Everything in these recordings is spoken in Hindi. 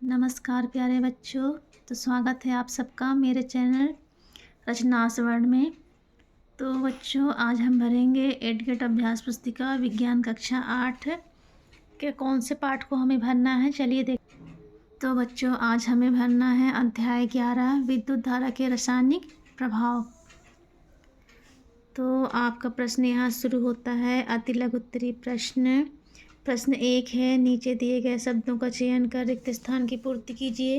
नमस्कार प्यारे बच्चों। तो स्वागत है आप सबका मेरे चैनल रचनास वर्ड में। तो बच्चों, आज हम भरेंगे एडगेट अभ्यास पुस्तिका विज्ञान कक्षा 8 के कौन से पाठ को हमें भरना है, चलिए देख। तो बच्चों, आज हमें भरना है अध्याय 11 विद्युत धारा के रासायनिक प्रभाव। तो आपका प्रश्न यहाँ शुरू होता है। अति लघु उत्तरीय प्रश्न। प्रश्न 1 है, नीचे दिए गए शब्दों का चयन कर रिक्त स्थान की पूर्ति कीजिए।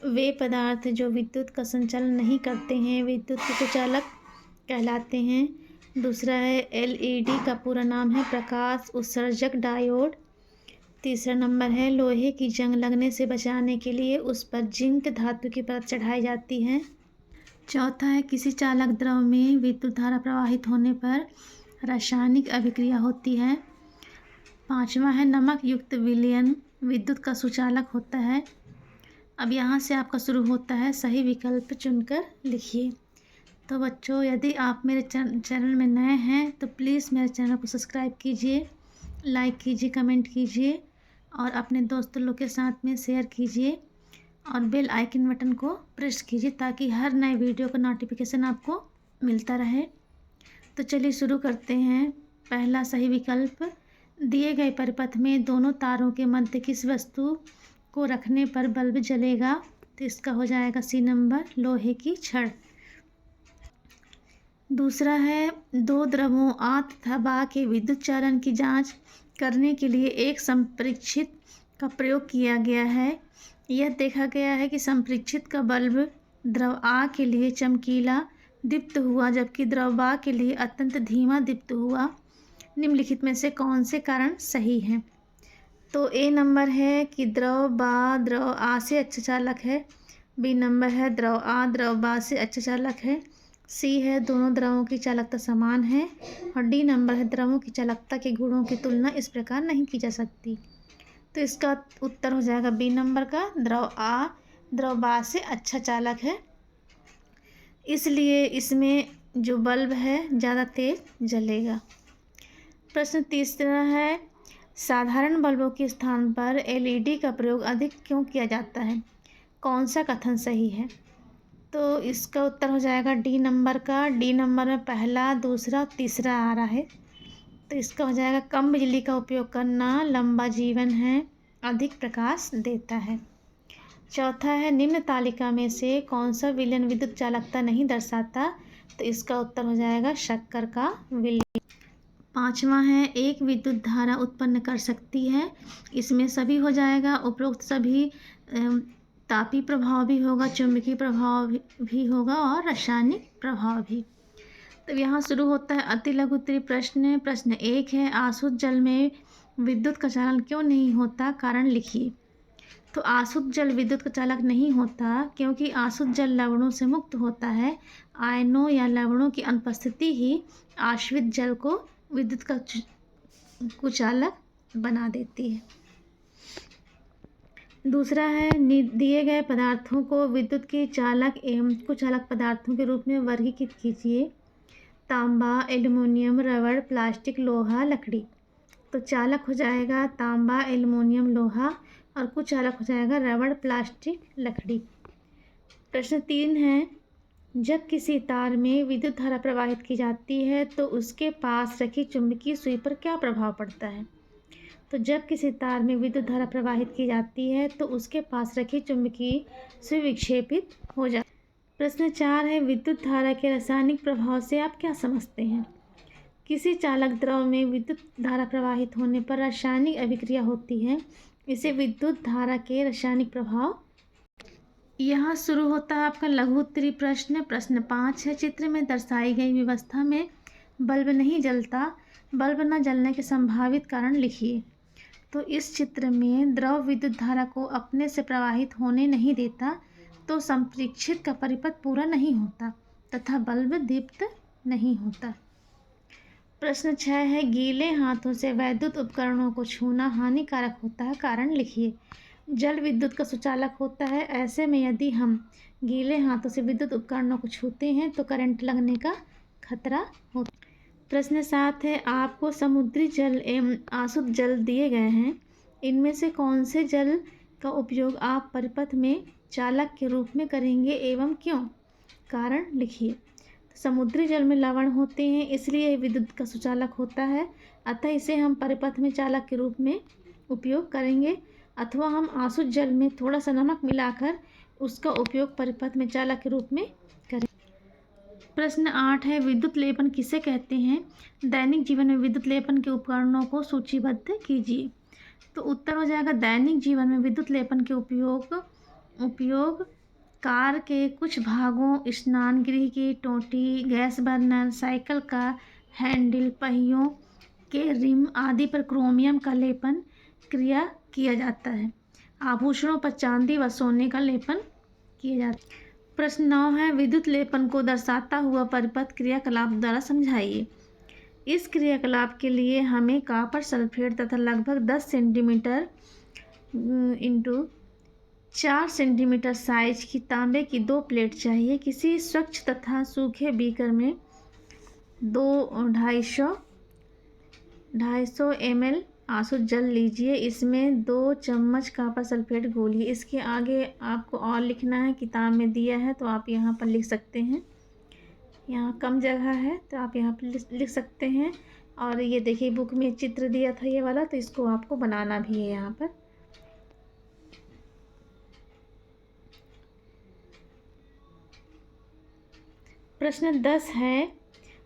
वे पदार्थ जो विद्युत का संचालन नहीं करते हैं विद्युत के कुचालक कहलाते हैं। दूसरा है, एलईडी का पूरा नाम है प्रकाश उत्सर्जक डायोड। तीसरा नंबर है, लोहे की जंग लगने से बचाने के लिए उस पर जिंक धातु की परत चढ़ाई जाती है। चौथा है, किसी चालक द्रव में विद्युत धारा प्रवाहित होने पर रासायनिक अभिक्रिया होती है। पांचवा है, नमक युक्त विलयन विद्युत का सुचालक होता है। अब यहाँ से आपका शुरू होता है, सही विकल्प चुनकर लिखिए। तो बच्चों, यदि आप मेरे चैनल में नए हैं तो प्लीज़ मेरे चैनल को सब्सक्राइब कीजिए, लाइक कीजिए, कमेंट कीजिए और अपने दोस्तों लोग के साथ में शेयर कीजिए और बेल आइकन बटन को प्रेस कीजिए ताकि हर नए वीडियो का नोटिफिकेशन आपको मिलता रहे। तो चलिए शुरू करते हैं। पहला सही विकल्प, दिए गए परिपथ में दोनों तारों के मध्य किस वस्तु को रखने पर बल्ब जलेगा। तो इसका हो जाएगा सी नंबर, लोहे की छड़। दूसरा है, दो द्रवों आ तथा बा के विद्युत चालन की जांच करने के लिए एक संप्रेक्षित का प्रयोग किया गया है। यह देखा गया है कि संप्रेक्षित का बल्ब द्रव आ के लिए चमकीला दीप्त हुआ जबकि द्रव बा के लिए अत्यंत धीमा दीप्त हुआ। निम्नलिखित में से कौन से कारण सही हैं। तो ए नंबर है कि द्रव बा द्रव आ से अच्छा चालक है। बी नंबर है, द्रव आ द्रव बा से अच्छा चालक है। सी है, दोनों द्रवों की चालकता समान है। और डी नंबर है, द्रवों की चालकता के गुणों की तुलना इस प्रकार नहीं की जा सकती। तो इसका उत्तर हो जाएगा बी नंबर का, द्रव आ द्रव बा से अच्छा चालक है, इसलिए इसमें जो बल्ब है ज़्यादा तेज जलेगा। प्रश्न तीसरा है, साधारण बल्बों के स्थान पर एलईडी का प्रयोग अधिक क्यों किया जाता है। कौन सा कथन सही है। तो इसका उत्तर हो जाएगा डी नंबर का। डी नंबर में पहला, दूसरा, तीसरा आ रहा है। तो इसका हो जाएगा, कम बिजली का उपयोग करना लंबा जीवन है, अधिक प्रकाश देता है। चौथा है, निम्न तालिका में से कौन सा विलयन विद्युत चालकता नहीं दर्शाता। तो इसका उत्तर हो जाएगा शक्कर का विलयन। पांचवा है, एक विद्युत धारा उत्पन्न कर सकती है। इसमें सभी हो जाएगा, उपरोक्त सभी तापी प्रभाव भी होगा, चुंबकीय प्रभाव भी होगा और रासायनिक प्रभाव भी। तो यहाँ शुरू होता है अति लघु उत्तरीय प्रश्न। प्रश्न 1 है, आसुत जल में विद्युत का चालन क्यों नहीं होता, कारण लिखिए। तो आसुत जल विद्युत का चालक नहीं होता क्योंकि आसुत जल लवणों से मुक्त होता है। आयनों या लवणों की अनुपस्थिति ही आश्रित जल को विद्युत का कुचालक बना देती है। दूसरा है, दिए गए पदार्थों को विद्युत के चालक एवं कुचालक पदार्थों के रूप में वर्गीकृत कीजिए। तांबा, एल्युमिनियम, रबड़, प्लास्टिक, लोहा, लकड़ी। तो चालक हो जाएगा तांबा, एल्युमिनियम, लोहा और कुचालक हो जाएगा रबड़, प्लास्टिक, लकड़ी। प्रश्न 3 है, जब किसी तार में विद्युत धारा प्रवाहित की जाती है तो उसके पास रखी चुंबकीय सुई पर क्या प्रभाव पड़ता है। तो जब किसी तार में विद्युत धारा प्रवाहित की जाती है तो उसके पास रखी चुंबकीय सुई विक्षेपित हो जाती है। प्रश्न 4 है, विद्युत धारा के रासायनिक प्रभाव से आप क्या समझते हैं। किसी चालक द्रव में विद्युत धारा प्रवाहित होने पर रासायनिक अभिक्रिया होती है, इसे विद्युत धारा के रासायनिक प्रभाव। यहाँ शुरू होता है आपका लघु उत्तरीय प्रश्न। प्रश्न 5 है, चित्र में दर्शाई गई व्यवस्था में बल्ब नहीं जलता, बल्ब न जलने के संभावित कारण लिखिए। तो इस चित्र में द्रव विद्युत धारा को अपने से प्रवाहित होने नहीं देता तो संप्रेक्षित का परिपथ पूरा नहीं होता तथा बल्ब दीप्त नहीं होता। प्रश्न 6 है, गीले हाथों से वैद्युत उपकरणों को छूना हानिकारक होता है, कारण लिखिए। जल विद्युत का सुचालक होता है, ऐसे में यदि हम गीले हाथों से विद्युत उपकरणों को छूते हैं तो करंट लगने का खतरा होता है। प्रश्न 7 है, आपको समुद्री जल एवं आसुत जल दिए गए हैं, इनमें से कौन से जल का उपयोग आप परिपथ में चालक के रूप में करेंगे एवं क्यों? कारण लिखिए। समुद्री जल में लवण होते हैं, इसलिए विद्युत का सुचालक होता है, अतः इसे हम परिपथ में चालक के रूप में उपयोग करेंगे। अथवा हम आसुत जल में थोड़ा सा नमक मिलाकर उसका उपयोग परिपथ में चालक के रूप में करें। प्रश्न 8 है, विद्युत लेपन किसे कहते हैं? दैनिक जीवन में विद्युत लेपन के उपकरणों को सूचीबद्ध कीजिए। तो उत्तर हो जाएगा, दैनिक जीवन में विद्युत लेपन के उपयोग कार के कुछ भागों, स्नान गृह की टोंटी, गैस बर्नर, साइकिल का हैंडल, पहियों के रिम आदि पर क्रोमियम का लेपन क्रिया किया जाता है। आभूषणों पर चांदी व सोने का लेपन किया जाता है। प्रश्न 9 है, विद्युत लेपन को दर्शाता हुआ परिपथ क्रियाकलाप द्वारा समझाइए। इस क्रियाकलाप के लिए हमें कॉपर सल्फेट तथा लगभग 10 सेंटीमीटर इंटू 4 सेंटीमीटर साइज की तांबे की 2 प्लेट चाहिए। किसी स्वच्छ तथा सूखे बीकर में 250 ml आसुत जल लीजिए। इसमें 2 चम्मच कॉपर सल्फेट घोलिए। इसके आगे आपको और लिखना है, किताब में दिया है तो आप यहाँ पर लिख सकते हैं। यहाँ कम जगह है तो आप यहाँ पर लिख सकते हैं। और ये देखिए बुक में चित्र दिया था ये वाला, तो इसको आपको बनाना भी है यहाँ पर। प्रश्न 10 है,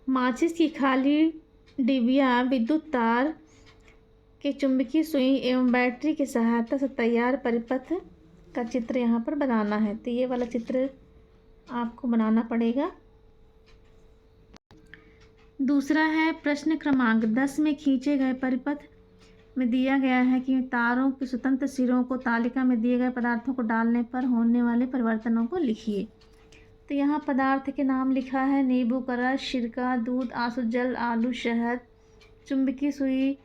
माचिस की खाली डिबिया विद्युत तार के चुंबकीय सुई एवं बैटरी की सहायता से तैयार परिपथ का चित्र यहाँ पर बनाना है। तो ये वाला चित्र आपको बनाना पड़ेगा। दूसरा है, प्रश्न क्रमांक 10 में खींचे गए परिपथ में दिया गया है कि तारों के स्वतंत्र सिरों को तालिका में दिए गए पदार्थों को डालने पर होने वाले परिवर्तनों को लिखिए। तो यहाँ पदार्थ के नाम लिखा है, नींबू का रस, सिरका, दूध, आसुत जल, आलू, शहद। चुंबकीय सुई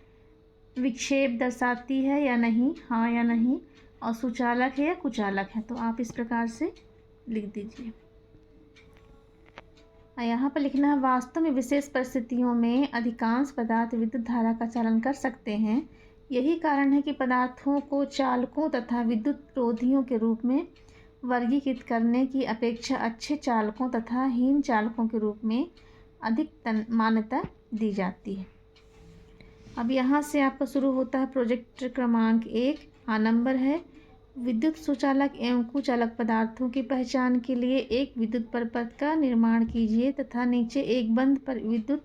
विक्षेप दर्शाती है या नहीं, हाँ या नहीं, और सुचालक है या कुचालक है। तो आप इस प्रकार से लिख दीजिए। यहाँ पर लिखना है, वास्तव में विशेष परिस्थितियों में अधिकांश पदार्थ विद्युत धारा का चालन कर सकते हैं। यही कारण है कि पदार्थों को चालकों तथा विद्युत रोधियों के रूप में वर्गीकृत करने की अपेक्षा अच्छे चालकों तथा हीन चालकों के रूप में अधिक मान्यता दी जाती है। अब यहाँ से आपका शुरू होता है प्रोजेक्ट क्रमांक 1। नंबर है, विद्युत सुचालक एवं कुचालक पदार्थों की पहचान के लिए एक विद्युत परिपथ का निर्माण कीजिए तथा नीचे एक बंद विद्युत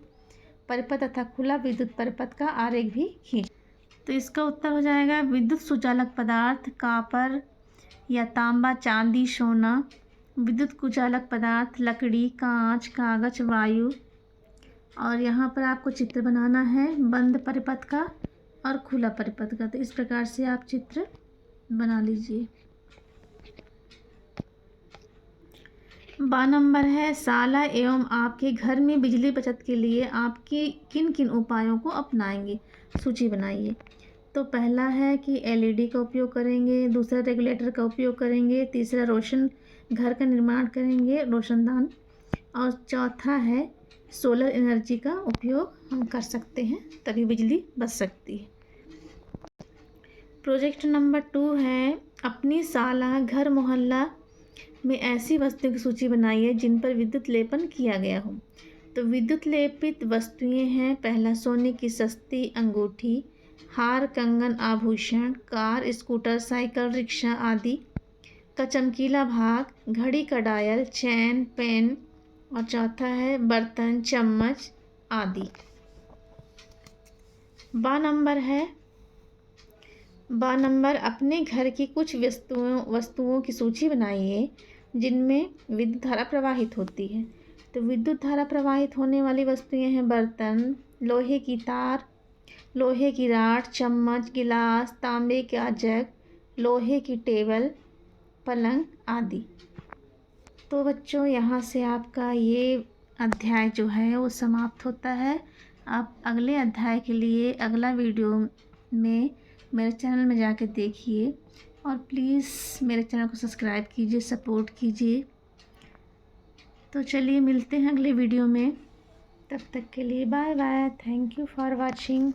परिपथ तथा खुला विद्युत परिपथ का आरेख भी खींच। तो इसका उत्तर हो जाएगा, विद्युत सुचालक पदार्थ कॉपर या तांबा, चांदी, सोना। विद्युत कुचालक पदार्थ लकड़ी, कांच, कागज, वायु। और यहाँ पर आपको चित्र बनाना है बंद परिपथ का और खुला परिपथ का। तो इस प्रकार से आप चित्र बना लीजिए। 12 नंबर है, साला एवं आपके घर में बिजली बचत के लिए आप किन किन उपायों को अपनाएंगे, सूची बनाइए। तो पहला है कि LED का उपयोग करेंगे, दूसरा रेगुलेटर का उपयोग करेंगे, तीसरा रोशन घर का निर्माण करेंगे, रोशनदान, और चौथा है सोलर एनर्जी का उपयोग हम कर सकते हैं, तभी बिजली बच सकती है। प्रोजेक्ट नंबर 2 है, अपनी साला घर मोहल्ला में ऐसी वस्तुओं की सूची बनाइए जिन पर विद्युत लेपन किया गया हो। तो विद्युत लेपित वस्तुएं हैं, पहला सोने की सस्ती अंगूठी, हार, कंगन, आभूषण, कार, स्कूटर, साइकिल, रिक्शा आदि का चमकीला भाग, घड़ी का डायल, चैन, पेन, और चौथा है बर्तन, चम्मच आदि। 12 नंबर है, 12 नंबर, अपने घर की कुछ वस्तुओं की सूची बनाइए जिनमें विद्युत धारा प्रवाहित होती है। तो विद्युत धारा प्रवाहित होने वाली वस्तुएं हैं बर्तन, लोहे की तार, लोहे की राड, चम्मच, गिलास, तांबे का जग, लोहे की टेबल, पलंग आदि। तो बच्चों, यहाँ से आपका ये अध्याय जो है वो समाप्त होता है। आप अगले अध्याय के लिए अगला वीडियो में मेरे चैनल में जाके देखिए और प्लीज़ मेरे चैनल को सब्सक्राइब कीजिए, सपोर्ट कीजिए। तो चलिए मिलते हैं अगले वीडियो में, तब तक के लिए bye bye. Thank you for watching.